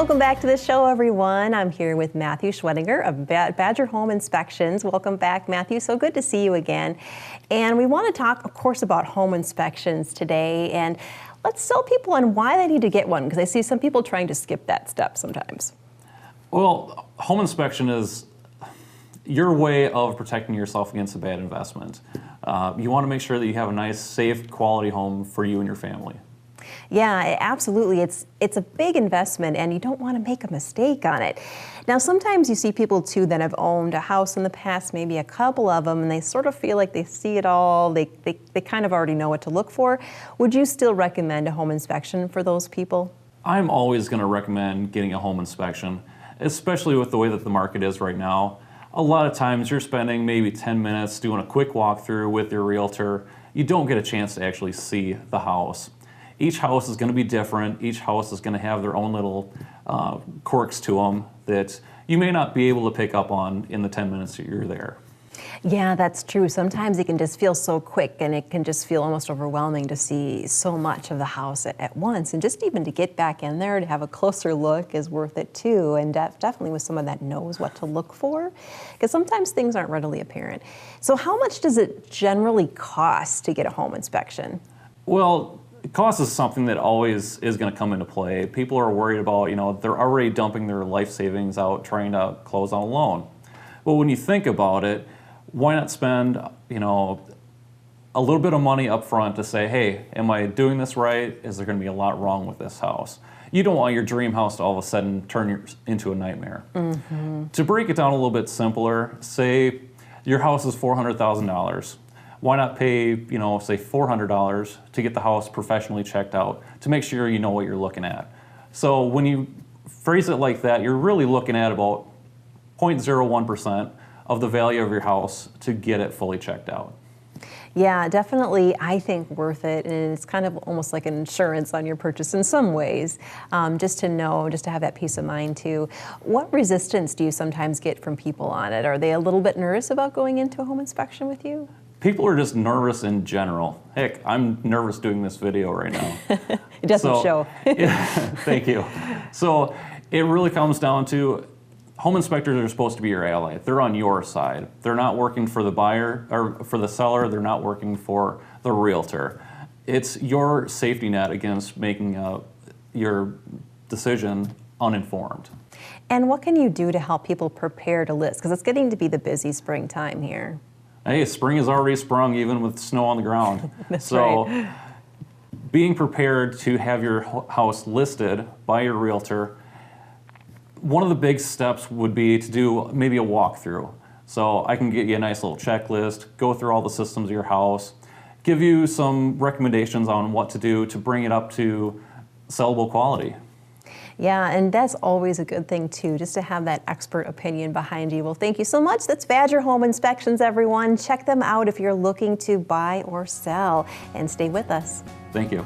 Welcome back to the show, everyone. I'm here with Matthew Schwedinger of Badger Home Inspections. Welcome back, Matthew. So good to see you again. And we want to talk, of course, about home inspections today. And let's sell people on why they need to get one, because I see some people trying to skip that step sometimes. Well, home inspection is your way of protecting yourself against a bad investment. You want to make sure that you have a nice, safe, quality home for you and your family. Yeah, absolutely. It's a big investment, and you don't want to make a mistake on it. Now, sometimes you see people, too, that have owned a house in the past, maybe a couple of them, and they sort of feel like they see it all. They kind of already know what to look for. Would you still recommend a home inspection for those people? I'm always going to recommend getting a home inspection, especially with the way that the market is right now. A lot of times you're spending maybe 10 minutes doing a quick walkthrough with your realtor. You don't get a chance to actually see the house. Each house is going to be different. Each house is going to have their own little quirks to them that you may not be able to pick up on in the 10 minutes that you're there. Yeah, that's true. Sometimes it can just feel so quick, and it can just feel almost overwhelming to see so much of the house at once. And just even to get back in there to have a closer look is worth it too. And definitely with someone that knows what to look for, because sometimes things aren't readily apparent. So how much does it generally cost to get a home inspection? Well, cost is something that always is going to come into play. People are worried about, they're already dumping their life savings out trying to close on a loan. But when you think about it, why not spend, a little bit of money up front to say, hey, am I doing this right? Is there going to be a lot wrong with this house? You don't want your dream house to all of a sudden turn into a nightmare. Mm-hmm. To break it down a little bit simpler, say your house is $400,000. Why not pay, say $400 to get the house professionally checked out to make sure you know what you're looking at? So when you phrase it like that, you're really looking at about 0.01% of the value of your house to get it fully checked out. Yeah, definitely, I think worth it, and it's kind of almost like an insurance on your purchase in some ways, just to know, just to have that peace of mind too. What resistance do you sometimes get from people on it? Are they a little bit nervous about going into a home inspection with you? People are just nervous in general. Heck, I'm nervous doing this video right now. It doesn't show. Yeah, thank you. So it really comes down to home inspectors are supposed to be your ally. They're on your side. They're not working for the buyer or for the seller. They're not working for the realtor. It's your safety net against making your decision uninformed. And what can you do to help people prepare to list? Because it's getting to be the busy springtime here. Hey, spring has already sprung even with snow on the ground. That's right. So being prepared to have your house listed by your realtor, one of the big steps would be to do maybe a walkthrough. So I can get you a nice little checklist, go through all the systems of your house, give you some recommendations on what to do to bring it up to sellable quality. Yeah, and that's always a good thing too, just to have that expert opinion behind you. Well, thank you so much. That's Badger Home Inspections, everyone. Check them out if you're looking to buy or sell, and stay with us. Thank you.